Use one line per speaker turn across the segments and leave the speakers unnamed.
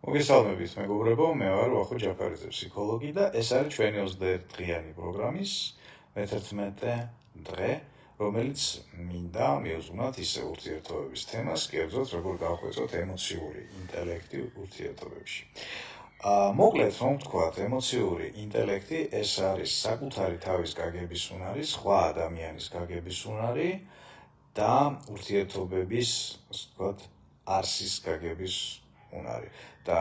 მოგესალმებით მეგობრებო, მე ვარ ვახო ჯაფარიძე, ფსიქოლოგი და ეს არის ჩვენი 21 დღიანი პროგრამის მე-11 დღე, რომელიც მინდა მივუძღვნათ ისე ურთიერთობების თემას, კერძოდ როგორ გავხვეწოთ ემოციური ინტელექტი ურთიერთობებში. მოკლედ რომ ვთქვათ, ემოციური ინტელექტი ეს არის საკუთარი თავის გაგების უნარი, სხვა ადამიანის გაგების უნარი და ურთიერთობების, ასე ვთქვათ, არსის გაგების უნარი. და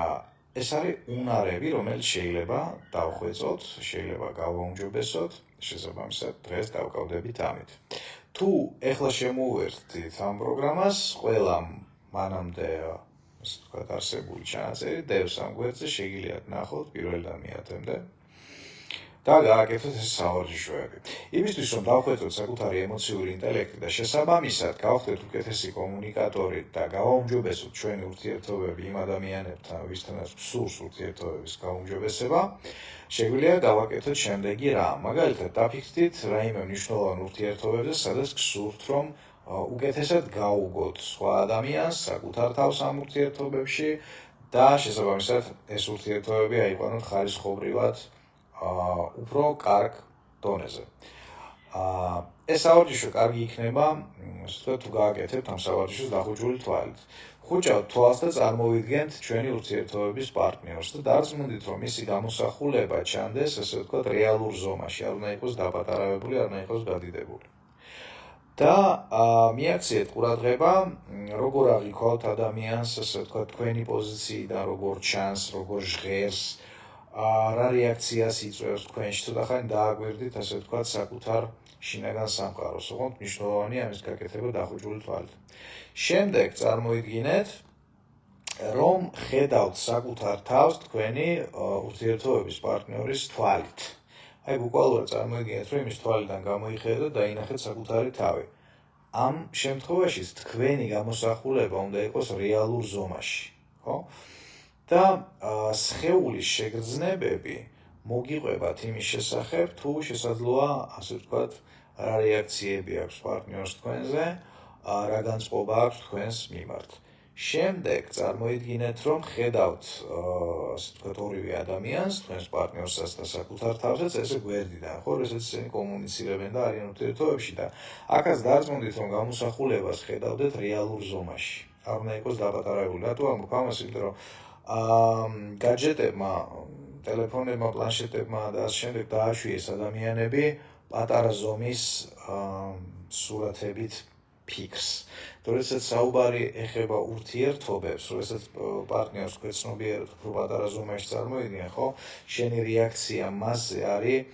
ეს არის უნარები, რომელიც შეიძლება დავხვეწოთ, შეიძლება გავაუმჯობესოთ, შესაბამისად დღეს დავკავდებით ამით. თუ ეხლა შემოვერთდით ამ პროგრამას, ყველა მანამდე ასე ვთქვათ, არსებული ჩანაწერი დევს ამ გვერდზე, შეგიძლიათ ნახოთ პირველიდან მე-10-მდე და გააკეთოთ ეს სავარჯიშოები. იმისთვის, რომ დავხვეწოთ საკუთარი ემოციური ინტელექტი და შესაბამისად გავხდეთ უკეთესი კომუნიკატორი და გავაუმჯობესოთ ჩვენი ურთიერთობები იმ ადამიანებთან, ვისთანაც გსურს ურთიერთობების გაუმჯობესება, შეგვიძლია გავაკეთოთ შემდეგი რამ. მაგალითად, დაფიქრდით რაიმე მნიშვნელოვან ურთიერთობებზე, სადაც გსურთ, რომ უკეთესად გაუგოთ სხვა ადამიანს, საკუთარ თავს ამ ურთიერთობებში და შესაბამისად ეს ურთიერთობები აიყვანოთ ხარისხობრივად უფრო კარგ დონეზე. ეს სავარჯიშო კარგი იქნება, თუ გააკეთებთ ამ სავარჯიშოს დახუჭული თვალით. ხუჭავთ თვალს და წარმოვიდგენთ ჩვენი ურთიერთობების პარტნიორს და დარწმუნდით, რომ მისი გამოსახულება ჩანდეს, ასე ვთქვათ, რეალურ ზომაში, არ უნდა იყოს დაპატარავებული, არ უნდა იყოს გადიდებული. და მიაქციეთ ყურადღება, როგორ აღიქვავთ ადამიანს, ასე ვთქვათ, თქვენი პოზიციიდან, როგორ ჩანს, როგორ ჟღერს, რა რეაქციას იწვევს თქვენში, ცოტა ხანი დააგვერდით, ასე ვთქვათ, საკუთარ შინაგან სამყაროს, ოღონდ მნიშვნელოვანია ამის გაკეთება დახუჭული თვალით. შემდეგ წარმოიდგინეთ, რომ ხედავთ საკუთარ თავს თქვენი ურთიერთობების პარტნიორის თვალით. აი, ბუკვალურად წარმოიდგინეთ, რომ იმის თვალიდან გამოიხედოთ და ინახეთ საკუთარი თავი. ამ შემთხვევაშიც თქვენი გამოსახულება უნდა იყოს რეალურ ზომაში, ხო? და სხეულის შეგრძნებები მოგიყვებათ იმის შესახებ, თუ შესაძლოა, ასე ვთქვათ, რა რეაქციები აქვს პარტნიორს თქვენზე, რა განწყობა აქვს თქვენს მიმართ. შემდეგ წარმოიდგინეთ, რომ ხედავთ, ასე ვთქვათ, ორივე ადამიანს, თქვენს პარტნიორსაც და საკუთარ თავსაც, ესე გვერდიდან, ხო, როდესაც ისინი კომუნიცირებენ და არიან ურთიერთობებში და აქაც დარწმუნდით, რომ გამოსახულებას ხედავდეთ რეალურ ზომაში. არ უნდა იყოს დაპატარავებული. რატო ამბობ ამას? იმიტომ რომ гаджетებმა, ტელეფონებმა, პლანშეტებმა და ამ შემდეგ დააშვიეს ადამიანები პატარა ზომის სურათებით ფიქრს. როდესაც საუბარი ეხება ურთიერთობებს, როდესაც პარტნიორს ქვეცნობიერად უფრო პატარა ზომაში წარმოიდგინე, ხო? შენი რეაქცია მასზე არის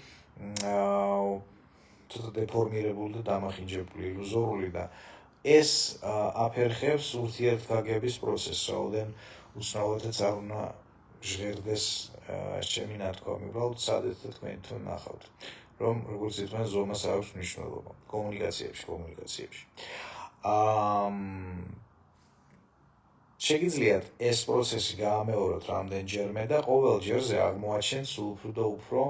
ცოტა დეფორმირებული და დამახინჯებული, ილუზორული და ეს აფერხებს ურთიერთგაგების პროცესს, რაოდენ უცნაურადაც არ უნდა ჟღერდეს ეს ჩემი ნათქვამი, უბრალოდ სადეთ და თქვენ თვითონ ნახავთ, რომ როგორც ითქვენ, ზომას აქვს მნიშვნელობა კომუნიკაციებში. შეგიძლიათ ეს პროცესი გაამეოროთ რამდენჯერმე და ყოველ ჯერზე აღმოაჩენთ სულ უფრო და უფრო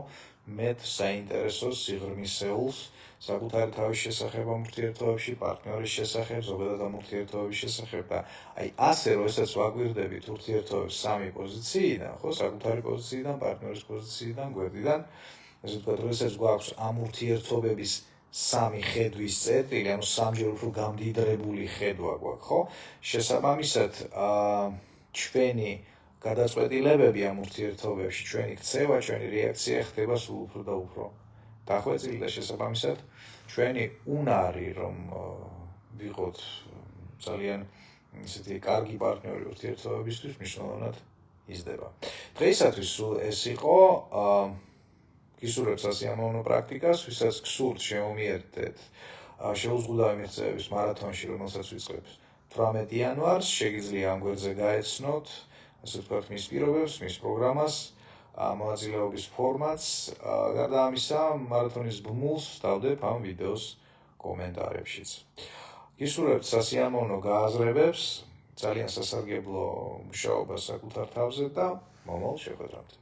მეტ საინტერესოს სიღრმისეულს საკუთარი თავის შესახებ ამ ურთიერთობებში, პარტნიორის შესახებ, ზოგადად ამ ურთიერთობების შესახებ და აი ასე, როდესაც ვაგვირდებით ურთიერთობებს სამი პოზიციიდან, ხო, საკუთარი პოზიციიდან, პარტნიორის პოზიციიდან, გვერდიდან, ასე ვთქვათ, როდესაც გვაქვს ამ ურთიერთობების სამი ხედვის წერტილი, ანუ სამჯერ უფრო გამდიდრებული ხედვა გვაქვს, ხო? შესაბამისად, ჩვენი გადაწყვეტილებები ამ ურთიერთობებში, ჩვენი ქცევა, ჩვენი რეაქცია ხდება სულ უფრო და უფრო დახვეწილი და შესაბამისად, ჩვენი უნარი, რომ ვიყოთ ძალიან ისეთი კარგი პარტნიორი ურთიერთობებისთვის, მნიშვნელოვნად იზრდება. დღეისათვის სულ ეს იყო. გისურვებთ სასიამოვნო პრაქტიკას, ვისაც გსურთ შემომიერთდეთ შეუზღუდავი მიღწევების მარათონში, რომელსაც ვიწყებ 18 იანვარს, შეგიძლია ამ გვერდზე გაეცნოთ, ასე ვთქვათ, მის პირობებს, მის პროგრამას, მონაწილეობის ფორმატს. გარდა ამისა, მარათონის ბმულს ვსდავდებ ამ ვიდეოს კომენტარებშიც. გისურვებთ სასიამოვნო გააზრებებს, ძალიან სასარგებლო მუშაობას საკუთარ თავზე და მომავალ შეხვედრამდე.